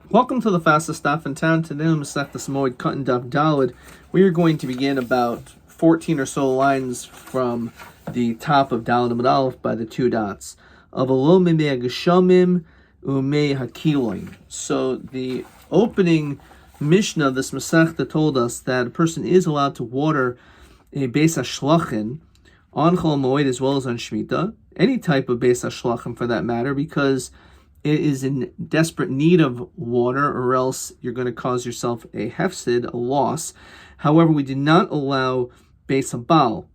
Welcome to the fastest stop in town. Today on Masechtas Moed, Katan Daf Daled, we are going to begin about 14 or so lines from the top of Daled Amud Aleph by the two dots. Avalo mimei hageshamim umei hakiloin. So the opening Mishnah of this Masechta told us that a person is allowed to water a Beis HaShlachin on Chol Moed as well as on Shemitah, any type of Beis HaShlachin for that matter, because it is in desperate need of water, or else you're going to cause yourself a hefsid, a loss. However, we did not allow Beis HaBaal.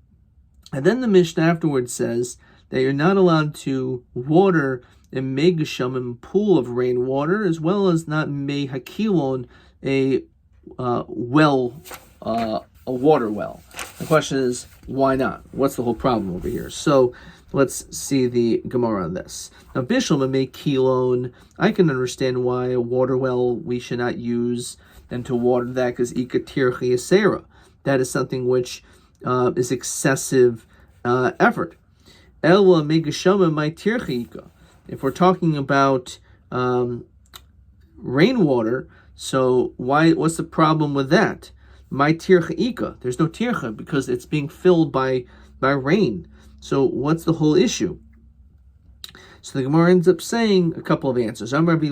And then the Mishnah afterwards says that you're not allowed to water a mei geshamim, pool of rainwater, as well as not mei hakilon, a water well. The question is, why not? What's the whole problem over here? So let's see the Gemara on this. Now, Bishlam and make kilon, I can understand why a water well we should not use and to water that, because ikatir chiyasera, that is something which is excessive effort. Ela megashama my tirchika. If we're talking about rainwater, so what's the problem with that? My tircha, there's no tircha because it's being filled by rain. So what's the whole issue? So the Gemara ends up saying a couple of answers. Technically,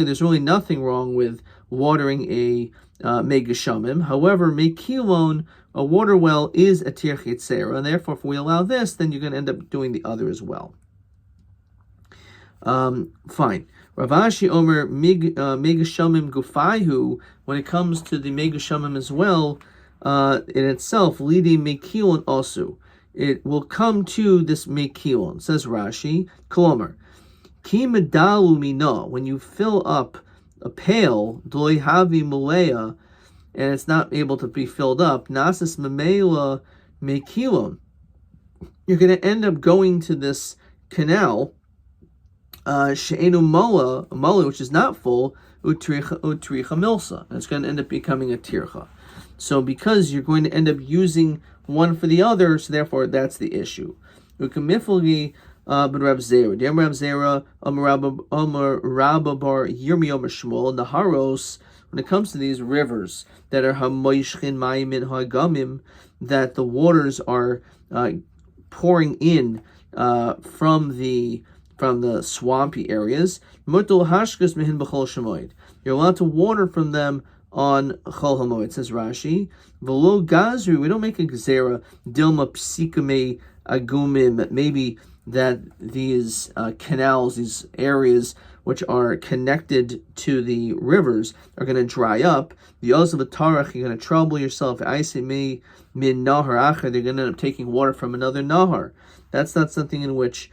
there's really nothing wrong with watering a mei geshamim. However, mei kilon, a water well, is a tir chitzera, and therefore, if we allow this, then you're going to end up doing the other as well. Fine. Rav Ashi Omer mei geshamim gufayhu. When it comes to the mei geshamim as well, in itself, leading mekilon also, it will come to this mekilon. Says Rashi, Kolomer, ki medalu mina, when you fill up a pail, doi havi malea, and it's not able to be filled up, nasis memela mekilon, you're going to end up going to this canal, she'enu mala, which is not full, utricha milsa, and it's going to end up becoming a tircha. So because you're going to end up using one for the other, so therefore that's the issue. Ukamiflgi ben Rab Zera. Dem Rab Zera, Amar Rabba bar Yirmi Omer Shmuel, Naharos, when it comes to these rivers that are Hamoyshchin Mayim in Hagamim, that the waters are pouring in from the swampy areas, Mutul Hashkas Mehin B'chol Shemoid. You're allowed to water from them on Chol HaMoed, says Rashi. V'lo gazru, we don't make a gezerah, dilma psikame agumim, maybe that these canals, these areas which are connected to the rivers are going to dry up. The oz of a tarach, you're going to trouble yourself. Aisei min nahar acher, they're going to end up taking water from another nahar. That's not something in which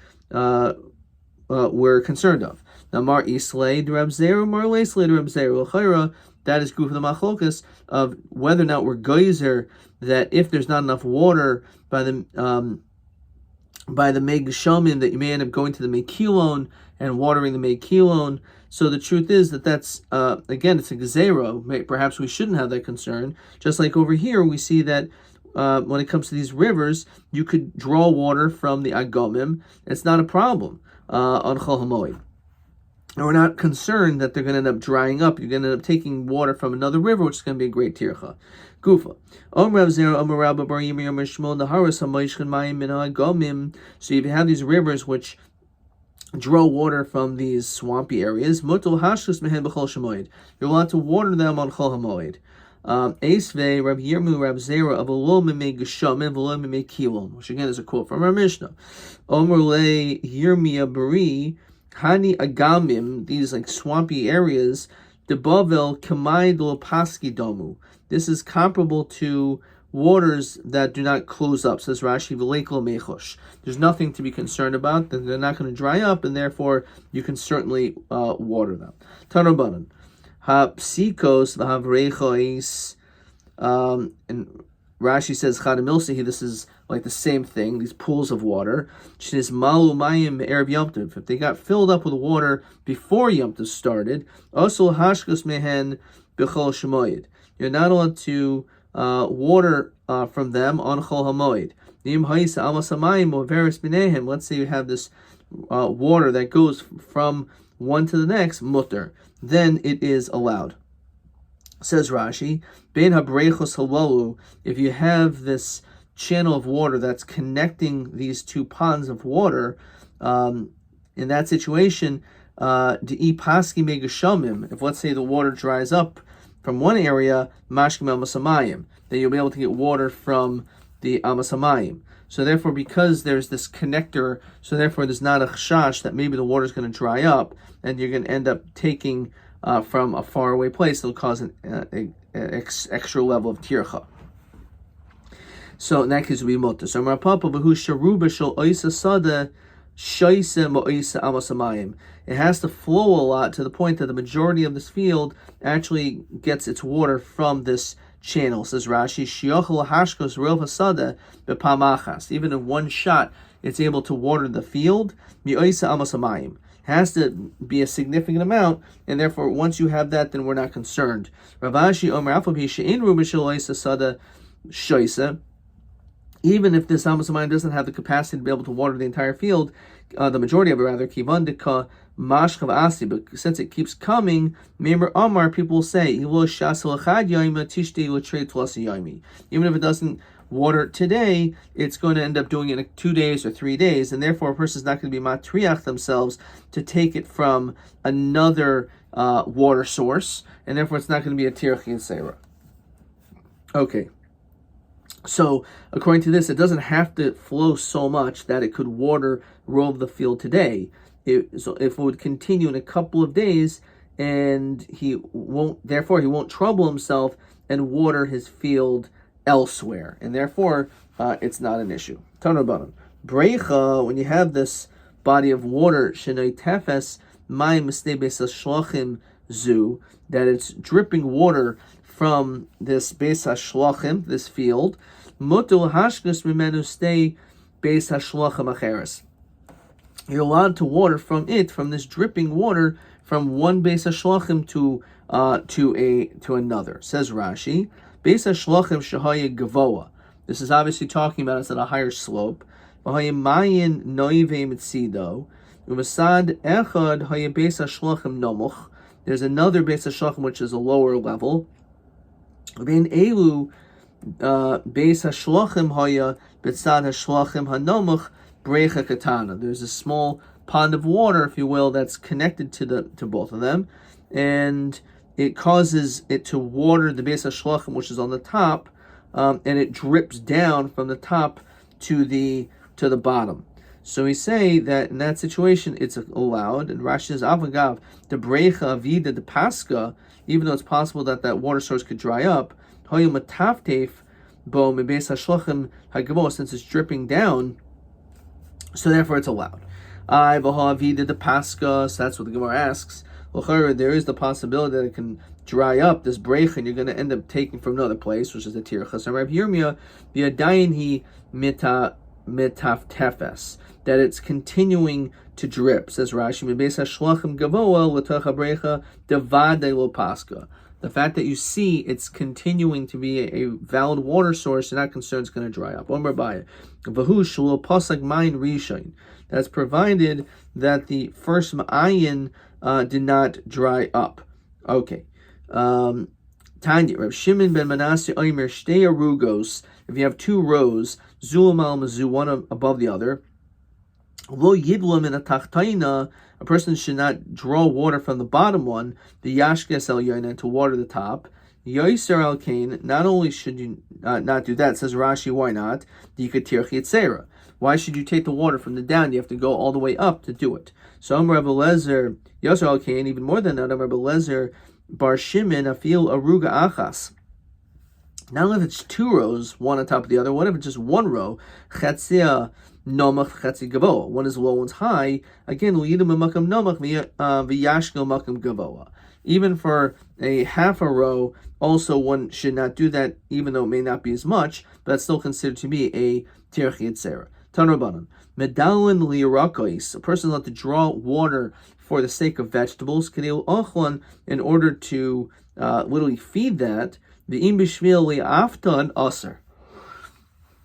we're concerned of. Now, Mar Islay, Rab Zera, Mar Leislay, Rab Zera, that is goof the machlokas of whether or not we're geyser, that if there's not enough water by the mei geshamim, that you may end up going to the mei kilon and watering the mei kilon. So the truth is that's again, it's a gezerah. Perhaps we shouldn't have that concern. Just like over here, we see that when it comes to these rivers, you could draw water from the agomim. It's not a problem on Chol HaMoed. And we're not concerned that they're going to end up drying up. You're going to end up taking water from another river, which is going to be a great tircha. Gufa. So if you have these rivers which draw water from these swampy areas, you're allowed to water them on Chol HaMoed. Esvei Rabbi Yirmu Rab Zera of Alo Mimei Geshamim V'lo Mimei Kilon, which again is a quote from our Mishnah. Omer Le Yirmi Abri Hani Agamim, these like swampy areas, de Bavel Kamai Lopaski Domu. This is comparable to waters that do not close up, says Rashi, V'leiklo Mechosh. There's nothing to be concerned about, that they're not going to dry up, and therefore you can certainly water them. Tanobanan. Ha-psikos v'havreichois, and Rashi says Chadamilsihi, this is like the same thing, these pools of water. Shnis malu mayim erev Yom Tov. If they got filled up with water before Yom Tov started, also hashkos mehen b'chol shemoyed. You're not allowed to water from them on Chol HaMoed. Let's say you have this water that goes from one to the next, mutter, then it is allowed. Says Rashi, Ben habrechos halalu, if you have this channel of water that's connecting these two ponds of water, in that situation, de'i paski megashamim, if let's say the water dries up from one area, mashkim amasamayim, then you'll be able to get water from the amasamayim. So therefore, because there's this connector, so therefore there's not a chashash that maybe the water is going to dry up, and you're going to end up taking from a faraway place. It'll cause an extra level of tircha. So in that case, it will be mutter. So Papa b'hu sharuba shel oisa sada shaisa ma'oisa amasamayim. It has to flow a lot to the point that the majority of this field actually gets its water from this channel. Says Rashi, shiachol hashkos rov hasada b'pamachas. Even in one shot, it's able to water the field. Ma'oisa amasamayim. Has to be a significant amount, and therefore once you have that, then we're not concerned. Ravashi Omer Afabi She'in Ruba Shel Oisa Sada Shoisa. Even if this Amasamayim doesn't have the capacity to be able to water the entire field, the majority of it rather, Kivandika Mashkav Asi, but since it keeps coming, remember Amar, people will say, even if it doesn't water today, it's going to end up doing it in 2 days or 3 days, and therefore a person is not going to be matriach themselves to take it from another water source, and therefore it's not going to be a tirach yitzera. Okay. So, according to this, it doesn't have to flow so much that it could water rove the field today. So if it would continue in a couple of days, and he won't trouble himself and water his field elsewhere, and therefore it's not an issue. Tanabanan brecha, when you have this body of water, shenoi tefes mayim mistebes shlachim zu, that it's dripping water from this Beis HaShlachim, this field, mutul hashkas mimenu stay Beis HaShlachim acheres. You're allowed to water from this dripping water, from one Beis HaShlachim to another. Says Rashi, Beis HaShlachim shehaya gavoa. This is obviously talking about it's at a higher slope. V'haya mayin noive mitzido. U'masad echad haya Beis HaShlachim nomuch. There's another Beis HaShlachim which is a lower level. Vein elu Beis HaShlachim haya betzad HaShlachim hanomuch brecha katana. There's a small pond of water, if you will, that's connected to both of them, and it causes it to water the Beis HaShlachim, which is on the top, and it drips down from the top to the bottom. So we say that in that situation it's allowed, and Rashi says avagav the brecha avida the pascha, even though it's possible that water source could dry up, hoyu mataftef bo me Beis HaShlachim hagavo, since it's dripping down, so therefore it's allowed. I avida the pascha, so that's what the Gemara asks. There is the possibility that it can dry up this brecha, and you're going to end up taking from another place, which is the tircha. So Rabbi Yirmiyah, the adayin he mitaftefes, that it's continuing to drip. Says Rashi, Beis HaShlachim gavoa l'toch habrecha devade lo pascha. The fact that you see it's continuing to be a valid water source, you're not concerned it's going to dry up. Rabbi, v'hu shelo pasag mayin rishain. That's provided that the first ma'ayin did not dry up. Okay. Tanya, Reb Shimon ben Manasseh Omer shtei arugos. If you have two rows, zulam al mazu, one above the other, lo yidlam in a tachtaina, a person should not draw water from the bottom one, the yashkes el yoina, to water the top. Yoiser al kain, not only should you not do that, says Rashi, why not? Dikatir chitzera. Why should you take the water from the down? You have to go all the way up to do it. So Amar Rebbe Lezer, Yoser al kain, even more than that, Amar Rebbe Lezer, Bar Shimon afil aruga achas. Not only if it's two rows, one on top of the other, what if it's just one row? Chatzia nomach chatzi gavoa. One is low, one's high. Again, l'yidim makam nomach v'yashkel makam gavoa. Even for a half a row, also one should not do that, even though it may not be as much, but that's still considered to be a tirach yitzera. Tanrabanan medalin liirakois. A person is allowed to draw water for the sake of vegetables, in order to literally feed that. The imbishvil liaftan aser.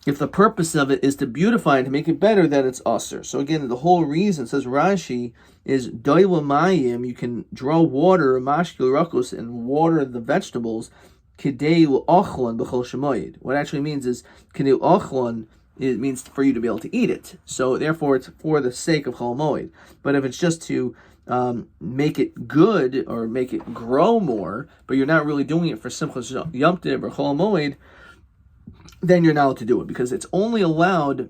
if the purpose of it is to beautify and to make it better, then it's usher. So again, the whole reason, says Rashi, is doiwa mayim. You can draw water, mashkil rakos, and water the vegetables. Kidei ochlon b'chol shemoyed. What it actually means is kidei ochlon. It means for you to be able to eat it. So therefore, it's for the sake of chol moed. But if it's just to make it good or make it grow more, but you're not really doing it for simchas yom tov or chol moed, then you're not allowed to do it, because it's only allowed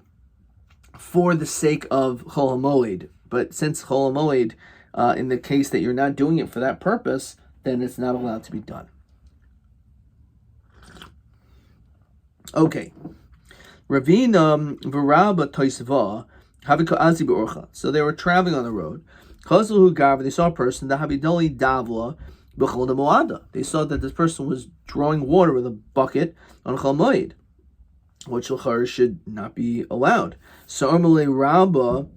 for the sake of chol moed. But since chol moed, in the case that you're not doing it for that purpose, then it's not allowed to be done. Okay. Ravina v'Rabba toisva havika azi beorcha. So they were traveling on the road. Chazal gav. They saw a person that habidoli davla b'chol moada. They saw that this person was drawing water with a bucket on chol moed, which l'char should not be allowed. So Amalei Rabba,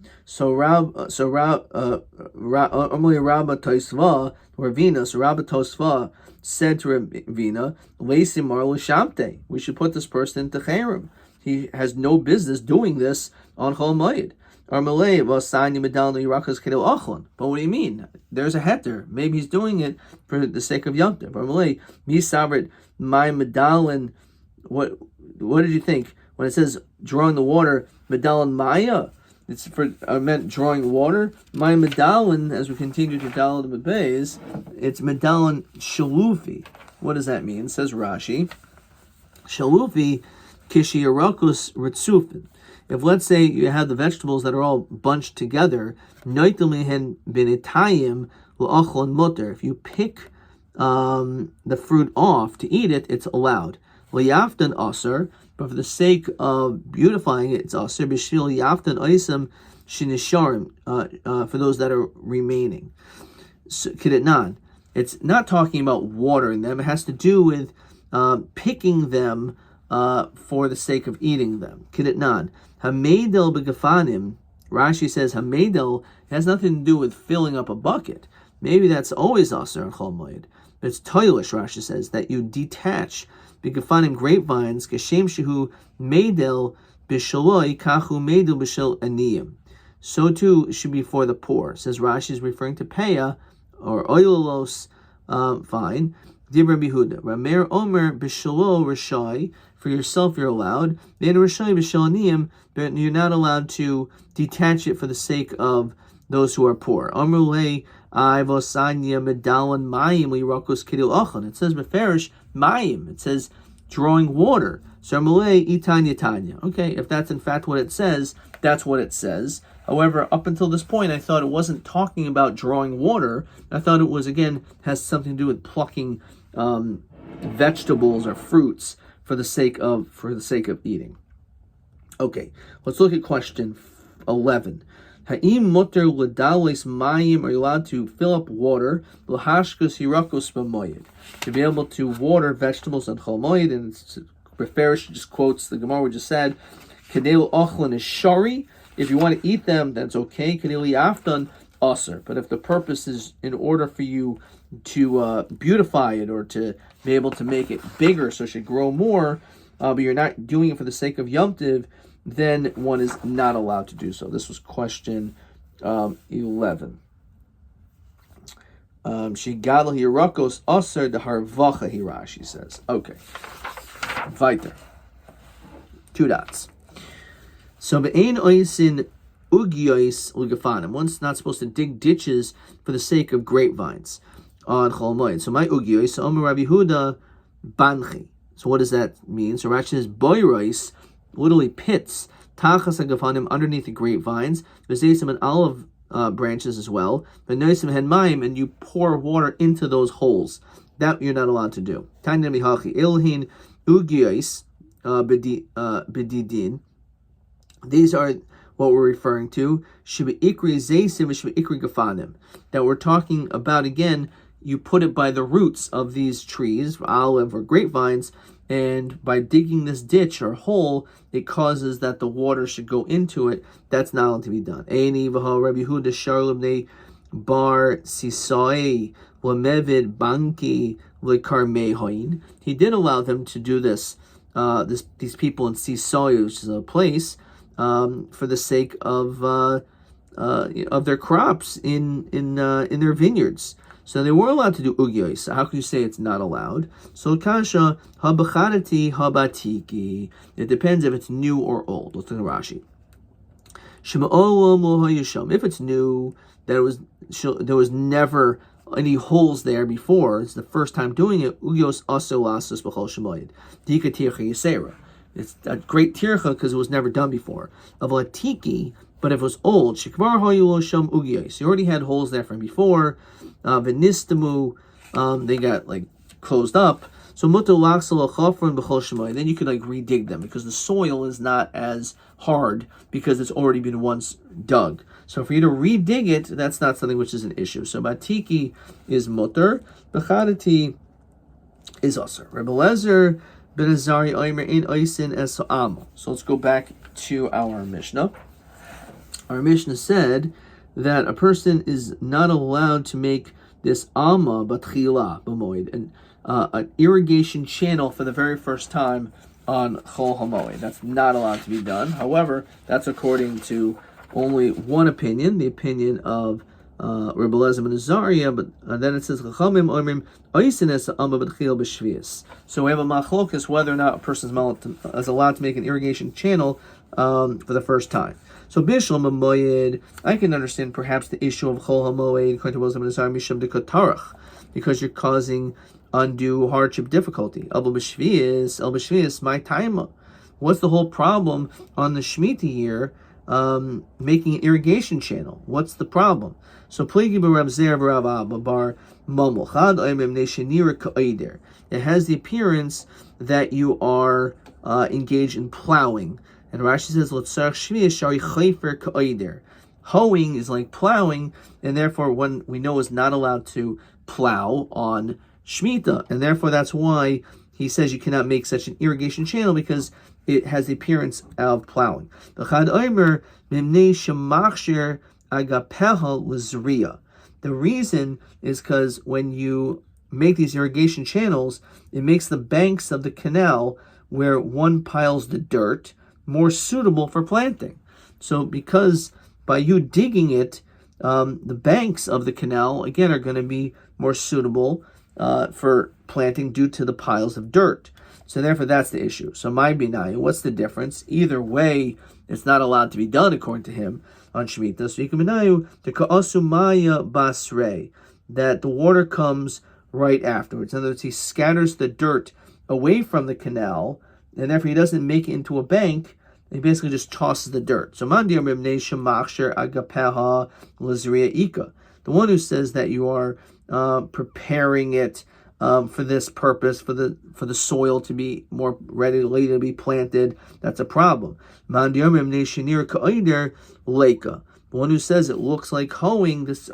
Amalei Rabba Tosva, Ravina, so Rabba Tosva said to Ravina, Leisimar l'shamte. We should put this person into cherem. He has no business doing this on Chol Moed. Amalei v'asani medalno yirakas kedel achlon. But what do you mean? There's a heter. Maybe he's doing it for the sake of Yom Tov. Amalei misavrit my medalin. What did you think when it says drawing the water, medalin maya? It's for meant drawing water. My medalin, as we continue to dalad the bays, it's medalin shalufi. What does that mean? Says Rashi, shalufi kishi yarakus ritzufin. If, let's say, you have the vegetables that are all bunched together, noitlmihen binitayim l'achlon mutter. If you pick the fruit off to eat it, it's allowed. L'yaftan aser, but for the sake of beautifying it, it's aser b'shil yaftan oisem shinisharim, for those that are remaining. So, kidetnan. It's not talking about watering them. It has to do with picking them for the sake of eating them. Kidetnan. Hameidel begafanim. Rashi says hameidel has nothing to do with filling up a bucket. Maybe that's always aser in chol moed. But it's toilish, Rashi says, that you detach begafanim grapevines, kashem shehu meidel b'shaloi kachu meidel b'shel aniyim. So too should be for the poor. Says Rashi is referring to peah or oilos vine. Dib Rabbi Huda. Ramer omer b'shalo rishai. For yourself you're allowed. Then rishai b'shel aniyim, but you're not allowed to detach it for the sake of those who are poor. Omer lei Ivosanya medalan mayim lirakos kidil achan. It says meferish mayim. It says drawing water. So malay itanya tanya. Okay, if that's in fact what it says, that's what it says. However, up until this point, I thought it wasn't talking about drawing water. I thought it was, again, has something to do with plucking vegetables or fruits for the sake of eating. Okay, let's look at question 11. Ha'im muter l'dalis mayim, are you allowed to fill up water l'hashkas hirakos b'moed, to be able to water vegetables on chol moed? And Beferish just quotes the Gemara we just said, kedel ochlan is shari. If you want to eat them, that's okay. Kedel yaftan aser. But if the purpose is in order for you to beautify it or to be able to make it bigger so it should grow more, but you're not doing it for the sake of Yom Tov, then one is not allowed to do so. This was question 11. Shigadal hirakos aser de harvacha hirashi says. Okay. Weiter. 2 dots. So be'ein oisin ugyos ugafanim. One's not supposed to dig ditches for the sake of grapevines on chol moed. So my ugyos, Omer Rabbi Huda banchi. So what does that mean? So Rashi says boirois, literally pits, tachas agafanim, underneath the grapevines. There's some and olive branches as well. But noisim hen mayim, and you pour water into those holes. That you're not allowed to do. Tanya mihachi ilhin ugyos bedidin. These are what we're referring to. That we're talking about again. You put it by the roots of these trees, olive or grapevines, and by digging this ditch or hole, it causes that the water should go into it. That's not allowed to be done. Eini v'ha Rabbi Huda Sharlem bar sisai l'mevid banki l'karmei hoin. He did allow them to do this these people in Sisoy, which is a place, for the sake of their crops in their vineyards. So they were allowed to do ugyos. So how can you say it's not allowed? So kasha habacharati habatiki. It depends if it's new or old. Let's look at Rashi. If it's new, there was never any holes there before. It's the first time doing it. Ugyos also lasus b'chol shemoed. Dika tircha yisera. It's a great tircha because it was never done before. Of a tiki, but if it was old, shikvar hayulo sham ugyos. You already had holes there from before. Venistamu, they got like closed up. So muto laxal chafron b'chol shemoed. Then you could like redig them because the soil is not as hard because it's already been once dug. So for you to redig it, that's not something which is an issue. So batiki is mutter, b'chadati is usher. Rebbe Lezer ben Azari oimer in oisin es ha'amo. So let's go back to our Mishnah. Our Mishnah said that a person is not allowed to make this amma batchila b'moed, an irrigation channel for the very first time on Chol HaMoed. That's not allowed to be done. However, that's according to only one opinion, the opinion of Rabbi Lezer ben Azariah, but then it says Chachamim Omrim Oisin es Amma B'Tchil B'Shvius. So we have a machlokas whether or not a person is allowed to make an irrigation channel for the first time. So Bishlam Moed, I can understand perhaps the issue of Chol HaMoed according to Rabbi Lezer ben Azariah Misham Dekotarach, because you're causing undue hardship, difficulty. El b'shvius, my time. What's the whole problem on the Shemitah year, making an irrigation channel? What's the problem? So pligi b'Rab Zer b'Rav Abba bar mamul chad oimim neshenira ka'oder. It has the appearance that you are engaged in plowing. And Rashi says l'tzarach shvius shari chayfer ka'oder. Hoeing is like plowing, and therefore one we know is not allowed to plow on Shemitah, and therefore that's why he says you cannot make such an irrigation channel because it has the appearance of plowing. The reason is because when you make these irrigation channels, it makes the banks of the canal where one piles the dirt more suitable for planting. So because by you digging it, the banks of the canal, again, are going to be more suitable for planting due to the piles of dirt. So therefore, that's the issue. So my binai, what's the difference? Either way, it's not allowed to be done according to him on Shemitah. So you can binayu the ka'asumaya basrei, that the water comes right afterwards. In other words, he scatters the dirt away from the canal, and therefore he doesn't make it into a bank. He basically just tosses the dirt. So mandir mimnei shemachsher agapeha lazria ika. The one who says that you are preparing it for this purpose, for the soil to be more ready to be planted, that's a problem. The one who says it looks like hoeing, this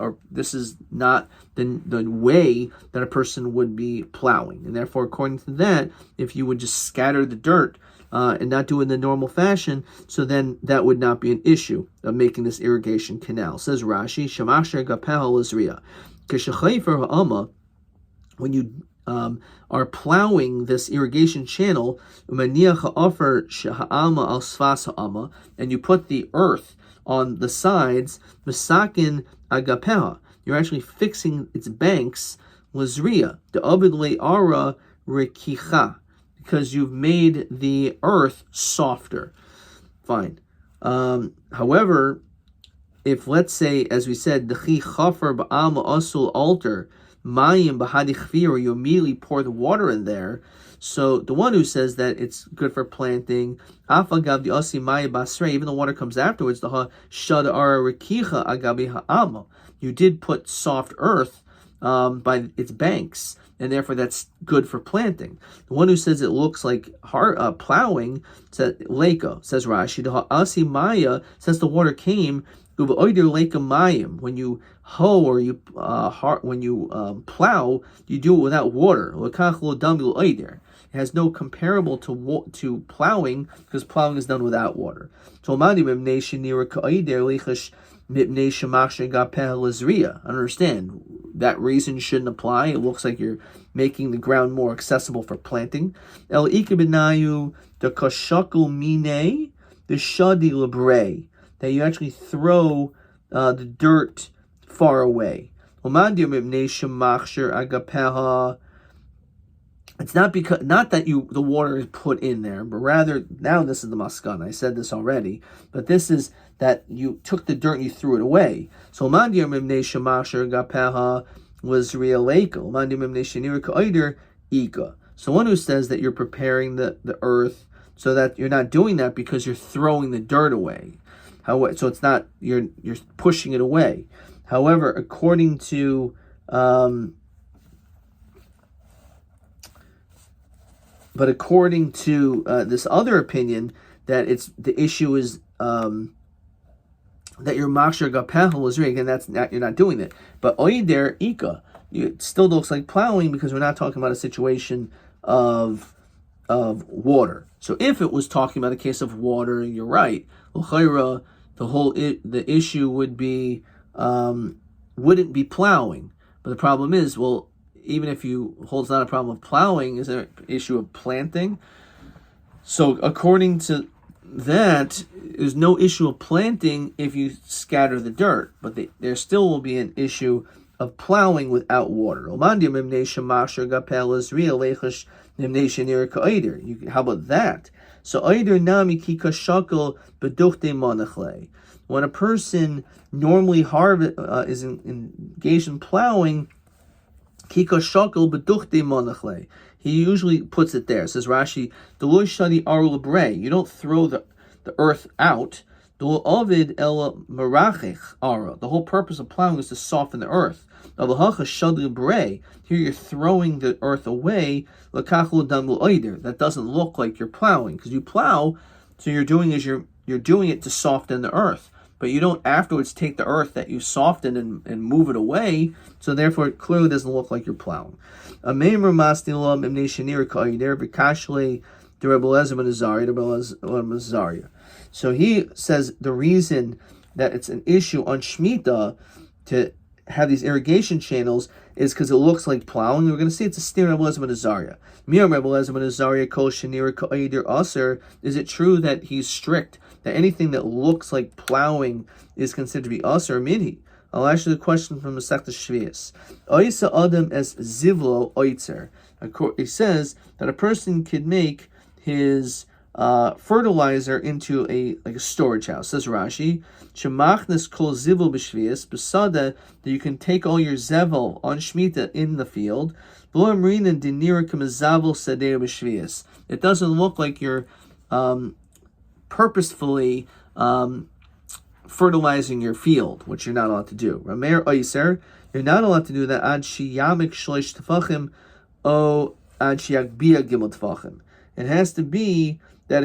is not the way that a person would be plowing, and therefore, according to that, if you would just scatter the dirt and not do it in the normal fashion, so then that would not be an issue of making this irrigation canal. Says Rashi, Shemasher Gapel Izriya. When you are plowing this irrigation channel, and you put the earth on the sides, misakin agapeha, you're actually fixing its banks, lazriya, the abid ara rekicha, because you've made the earth softer. Fine. However, if, let's say, as we said, the chi chafer ba'am asul altar, mayim b'hadi chvir, you immediately pour the water in there. So the one who says that it's good for planting, afagav the asi maya basrei, even the water comes afterwards, the ha shad ara rekicha agabi ha'ama. You did put soft earth by its banks, and therefore that's good for planting. The one who says it looks like hard plowing, says leko, says Rashi, the ha asi maya, since the water came. When you hoe or you plow, you do it without water. It has no comparable to plowing, because plowing is done without water. I understand. that reason shouldn't apply. It looks like you're making the ground more accessible for planting. El ikabenayu the kashakul mine the shadi lebre, that you actually throw the dirt far away. It's not that the water is put in there, but rather, now this is the maskan. I said this already, but this is that you took the dirt and you threw it away. So was realeko. So one who says that you're preparing the earth, so that you're not doing that because you're throwing the dirt away. So it's not, you're pushing it away. However, according to this other opinion, that it's the issue is that your makshir gapehel was rig, and that's not, you're not doing it. But oider ika, it still looks like plowing, because we're not talking about a situation of water. So if it was talking about a case of water, you're right. L'chayra, the issue would be wouldn't be plowing. But the problem is, well, even if you hold it's not a problem of plowing, is there an issue of planting? So according to that, there's no issue of planting if you scatter the dirt, but there still will be an issue of plowing without water. How about that? So when a person normally is engaged in plowing, he usually puts it there. Says Rashi, you don't throw the earth out. The whole purpose of plowing is to soften the earth. Here you're throwing the earth away. That doesn't look like you're plowing, because you plow, so you're doing it to soften the earth. But you don't afterwards take the earth that you softened and move it away, so therefore it clearly doesn't look like you're plowing. So he says the reason that it's an issue on Shemitah to have these irrigation channels is because it looks like plowing. We're going to see it's a steer Rabbi Elazar ben Azariah. Is it true that he's strict, that anything that looks like plowing is considered to be usher or midhi? I'll ask you the question from the Masechta Shvius. Oisa adam es zivlo oitzer. He says that a person could make his fertilizer into a storage house. Says Rashi, shemachnes kol zivul b'shvius b'sada, that you can take all your zevel on Shemitah in the field. It doesn't look like you're purposefully fertilizing your field, which you're not allowed to do. Rameir Oyser, you're not allowed to do that ad shiyamik shloish tefachim o ad shiyagbia gimel tefachim. It has to be at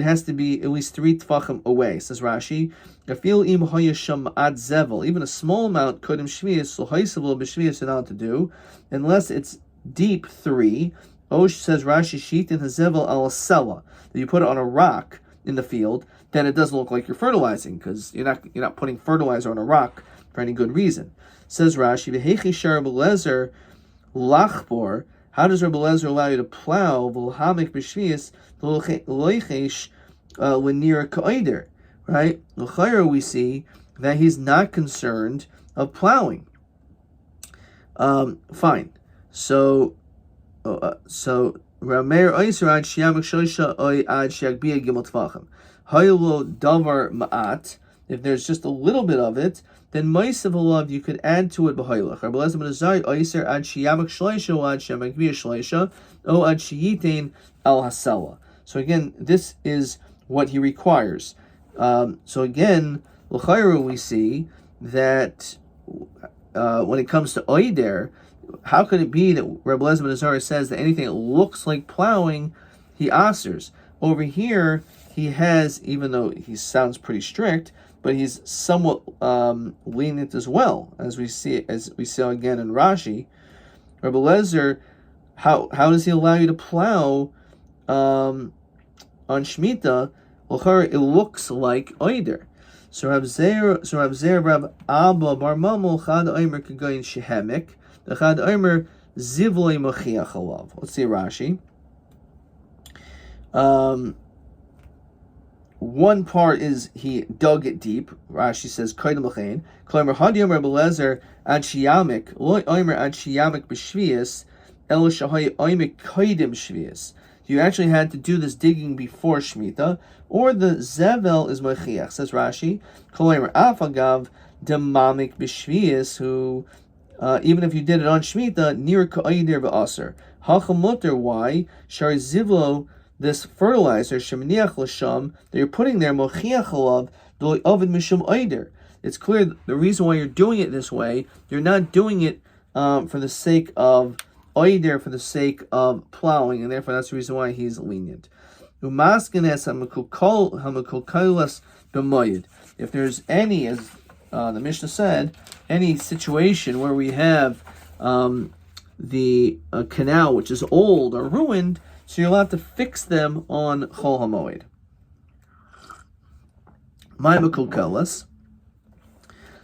least 3 tefachim away. Says Rashi, Afil im hoyasham ad zevel, even a small amount kodim shvius, so hoysavul b'shvius, you're not allowed to do, unless it's deep 3. Osh, says Rashi, sheet in hazevel al sela, that you put it on a rock in the field, then it doesn't look like you're fertilizing, because you're not putting fertilizer on a rock for any good reason. Says Rashi, v'hechi shar Rabbi Elazar lachbor, how does Rabbi Elazar allow you to plow v'lhamik b'shvius loichesh l'nir ka'oder? Right? L'chayr, we see that he's not concerned of plowing. Fine. So Rameir Oyser ad shiyamak shosha oy ad shiyagbia gimel tefachim. Haylo davar ma'at. If there's just a little bit of it, then ma'asav alav, you could add to it b'haylach. Rabbi Elazar ben Azariah Oyser ad shiyamak shleisha o ad shiyagbia shleisha o ad shiyitain al hasela. So again, this is what he requires. So again, l'chayru, we see that when it comes to oider, how could it be that Rabbi Elazar ben Azariah says that anything that looks like plowing, he asers? Over here, he has, even though he sounds pretty strict, but he's somewhat lenient as well, as we see again in Rashi. Rabbi Elazar, how does he allow you to plow on Shemitah? It looks like oider. So Rav Zer Rav Abba Bar Mamul Chad Omer Kagoyin Shehemek. The Chad Omer Zivloi Mochiach Alav. Let's see Rashi. One part is he dug it deep. Rashi says Koydem L'chein. Klomer Hadi Omer Belezer Ad Shiyamek Loi Omer Ad Shiyamek B'Shvius El Shahay Omer Koydem Shvius. You actually had to do this digging before Shemitah, or the Zevel is Mochiach, says Rashi. Klomer Afagav Demamik B'Shvius, who even if you did it on Shemitah, near Ka'aydir B'Aser. Hachamutter, why? Shar Zivlo, this fertilizer, Sheminiach L'Sham, that you're putting there, Mochiach Alav, Doi Ovid Mishum Aydir. It's clear the reason why you're doing it this way, you're not doing it for the sake of Aydir, for the sake of plowing, and therefore that's the reason why he's lenient. Umaskenes Hamakulkailas B'Moed. If there's any, as the Mishnah said, any situation where we have the canal which is old or ruined, so you're allowed to fix them on Chol HaMoed. Ma'amakulkalas.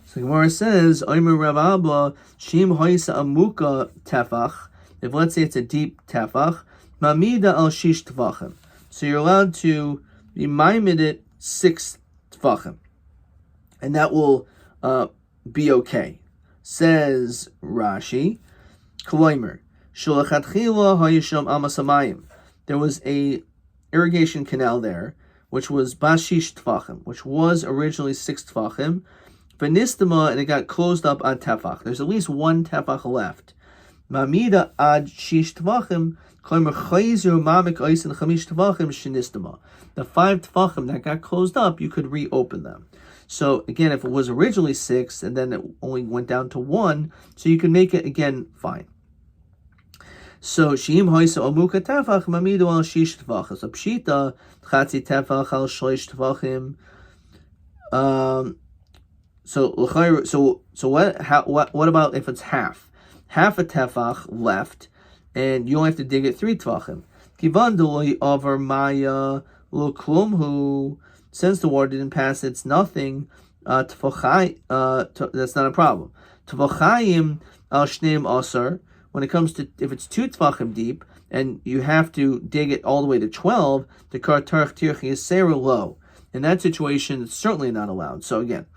So Gemara says, Omer Rav Abba, Shim Hoisa Amuka Tefach. If let's say it's a deep tefach, Mamida al Shish Tefachim. So you're allowed to be maimed it 6 tefachim. And that will be okay. Says Rashi, Koloimer, Shulachatchila Hayisham Amasamayim. There was a irrigation canal there, which was Bashish Tefachim, which was originally 6 Tefachim, Venistama, and it got closed up on Tefach. There's at least 1 Tefach left. Mamida ad Shish Tefachim, Koloimer Chayzu Mamik Oisen Chamish Tefachim Shinistama. The 5 Tefachim that got closed up, you could reopen them. So again, if it was originally 6 and then it only went down to 1, so you can make it again fine. So Shim Hoisa Omuka Tefach Mamidu al Shish Tefach. So Pshita Chatzi Tefach al Shlish Tefachim. So what about if it's half? Half a tefach left, and you only have to dig it 3 tefachim. Kivan deloi over Maya lo klumhu. Since the water didn't pass, it's nothing. That's not a problem. Tefachayim al shneim asar. When it comes to if it's 2 tefachim deep and you have to dig it all the way to 12, the kar tarch tirchi is sera low. In that situation, it's certainly not allowed. So again,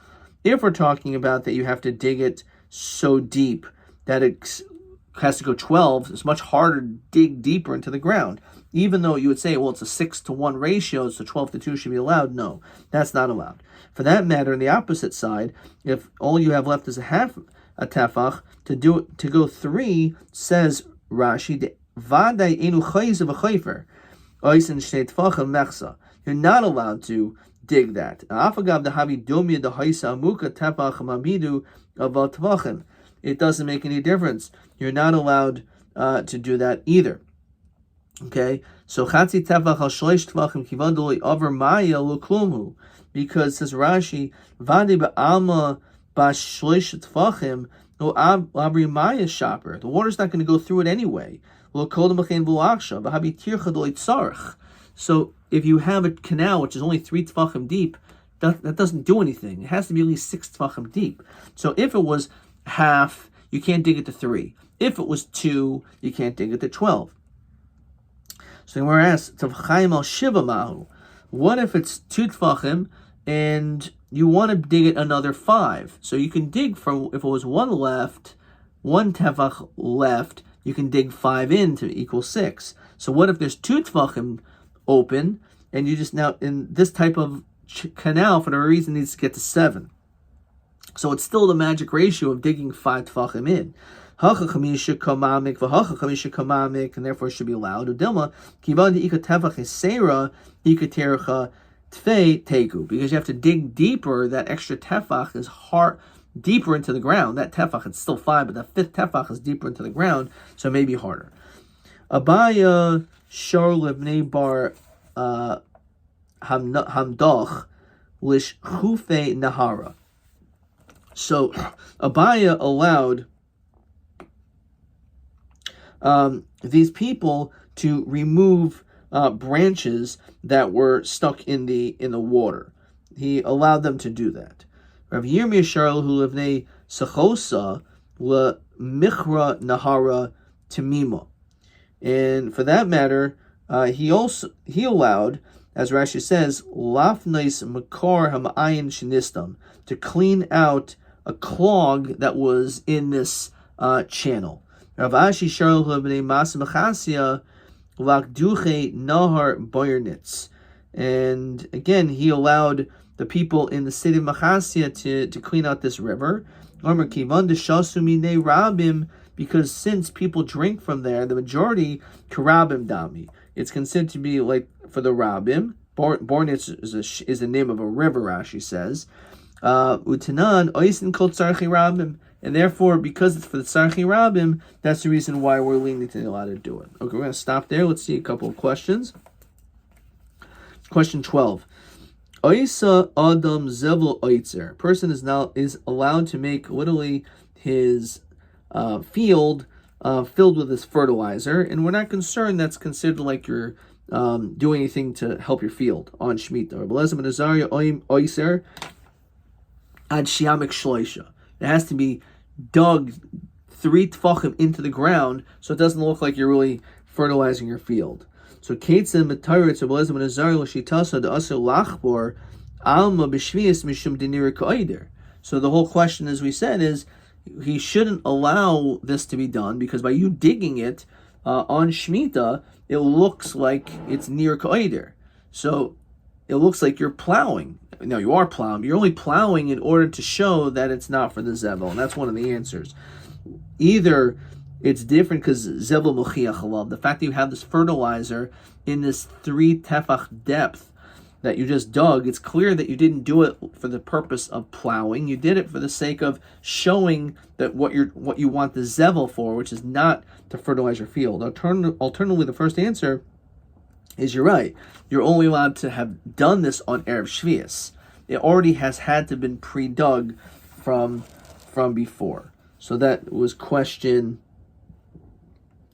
if we're talking about that you have to dig it so deep that it has to go 12, it's much harder to dig deeper into the ground. Even though you would say, well, it's a 6-to-1 ratio, so 12-to-2 should be allowed. No, that's not allowed. For that matter, on the opposite side, if all you have left is a half a tefach, to go 3, says Rashi, Vaday enu chayz of a chayfer, oisen shnei tefachim mechsa. You're not allowed to dig that. Afagav the havi domia the haisa amuka tefach mamidu aval tefachim. It doesn't make any difference. You're not allowed to do that either. Okay, so chatzi tefach al shleish tefachim kivandoli over maya lo klumhu, because says Rashi, vadi ba'alma ba'shleish tefachim lo abri maya shaper. The water's not going to go through it anyway. Lo kodem b'chein v'laksha v'habi tircha doli tzarich. So if you have a canal which is only 3 tefachim deep, that doesn't do anything. It has to be at least 6 tefachim deep. So if it was half, you can't dig it to 3. If it was 2, you can't dig it to 12. So we're asked, what if it's 2 tefachim and you want to dig it another 5? So you can dig for, if it was 1 tefach left, you can dig 5 in to equal 6. So what if there's 2 tefachim open and you just now, in this type of canal, for no reason, needs to get to 7? So it's still the magic ratio of digging 5 tefachim in. And therefore it should be allowed. Because you have to dig deeper, that extra tefach is hard, deeper into the ground. That tefach, it's still 5, but the 5th tefach is deeper into the ground, so it may be harder. Abaya shor levnei bar hamdoch lish chufe nahara. So Abaya allowed these people to remove branches that were stuck in the water. he allowed them to do that. Rav Yirmiyah Sharl hu levnei Sachosa le Michra Nahara Timima. And for that matter, he allowed, as Rashi says, lafnais makar hamayin shenistam, to clean out a clog that was in this channel. Rav Ashi Sharl hu levnei Mas Mechasia lakduche Nahar Boyernitz. And again, he allowed the people in the city of Machasia to clean out this river. Because since people drink from there, the majority, karabim dami. It's considered to be like for the rabbim. Bornitz is the name of a river, Rashi says. Utanan oisin kol tzarchi rabbim. And therefore, because it's for the tzarchi rabbim, that's the reason why we're lenient and allowed to do it. Okay, we're going to stop there. Let's see a couple of questions. Question 12. Oisa Adam Zevel Oitzer. Person is allowed to make literally his field filled with this fertilizer, and we're not concerned that's considered like you're doing anything to help your field on Shemitah. Oiser Ad Shiamik Shloisha. It has to be dug 3 tfachim into the ground so it doesn't look like you're really fertilizing your field. So Ketzim Mataritz Abelazim and Azar Lashitasa the Asel Lachbor Alma Bishvias Mishum Dinir Kaider. So the whole question, as we said, is he shouldn't allow this to be done because by you digging it on Shemitah, it looks like it's near Kaider. So it looks like you're plowing. No, you are plowing. You're only plowing in order to show that it's not for the Zevel, and that's one of the answers. Either it's different because Zevel Mochiach Halav, the fact that you have this fertilizer in this 3 tefach depth that you just dug, it's clear that you didn't do it for the purpose of plowing. You did it for the sake of showing that what you want the Zevel for, which is not to fertilize your field. Alternatively, the first answer is you're right. You're only allowed to have done this on Erev Shvius. It already has had to have been pre-dug from before. So that was question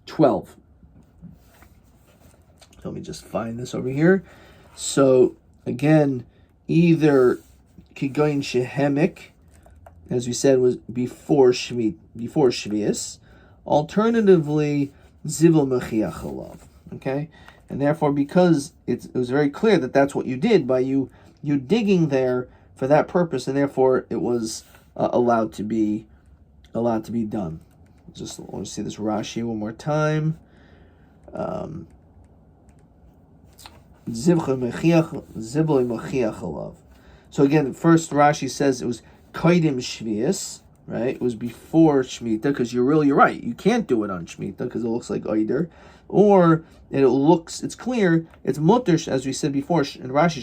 12. Let me just find this over here. So again, either Kigoyin Shehemik, as we said, was before Shvius. Alternatively, Zivel Mechiach Halav. Okay? And therefore, because it was very clear that that's what you did by you digging there for that purpose, and therefore it was allowed to be done. Just want to see this Rashi one more time. So again, first Rashi says it was Kaidim Shvius, right? It was before Shemitah, because you're right. You can't do it on Shemitah because it looks like Eider. Or it's clear, it's mutter, as we said before in Rashi,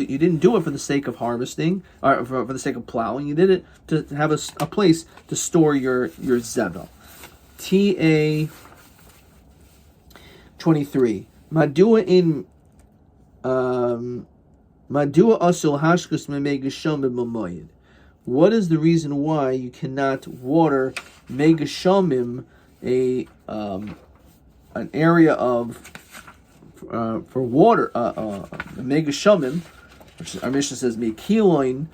you didn't do it for the sake of harvesting, or for the sake of plowing. You did it to have a place to store your zevel. TA 23. Madua asul hashkus memegashom b'moed. What is the reason why you cannot water megashamim, an area of for water? Megashamim, which our Mishnah says mekiloin,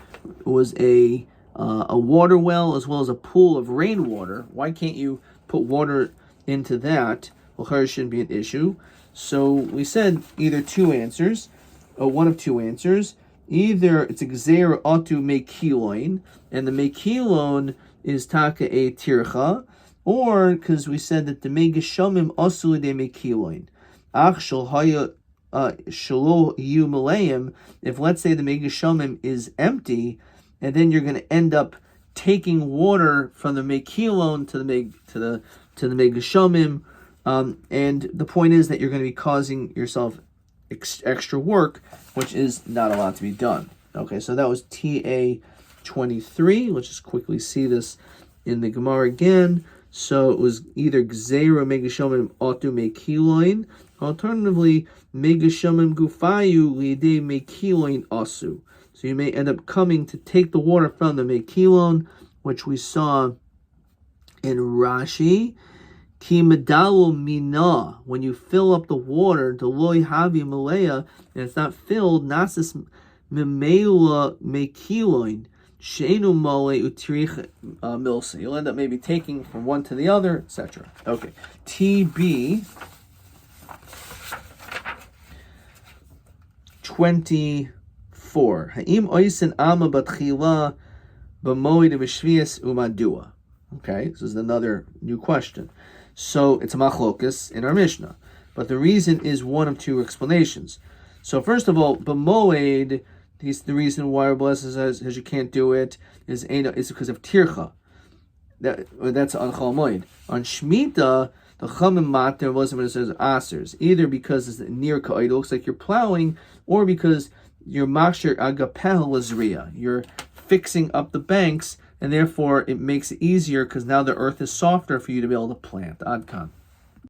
was a water well as well as a pool of rainwater. Why can't you put water into that? Well, shouldn't be an issue. So we said either two answers, one of two answers. Either it's a gzeir atu mekiloin, and the mekilon is taka a tircha, or because we said that the megashamim asul de mekiloin. Ach shel haya shelo yu malayim. If let's say the megashamim is empty, and then you're going to end up taking water from the mekilon to the megashamim, and the point is that you're going to be causing yourself extra work, which is not allowed to be done. Okay, so that was TA 23. Let's just quickly see this in the Gemara again. So it was either Gzeira Megashamim Otu Mekiloin, alternatively Megashamim Gufayu Lide Mekiloin Asu. So you may end up coming to take the water from the Mekilon, which we saw in Rashi. Ki medalo mina, when you fill up the water, deloi havi malaya, and it's not filled, nasis memela mekiloin, sheinu mole utrich milsa. You'll end up maybe taking from one to the other, etc. Okay. TB 24. Ha'im oisin ama batchila b'moed v'shvias umadua. Okay, this is another new question. So it's a machlokas in our Mishnah, but the reason is one of two explanations. So first of all, b'moed, the reason why our blessing says you can't do it is because of tircha. That's on Chol Moed. On Shemitah, the Chamim Mater wasn't when it says asers, either because it's near ka'id, it looks like you're plowing, or because you're makshir agapel lazriya, you're fixing up the banks, and therefore it makes it easier because now the earth is softer for you to be able to plant. Adkan.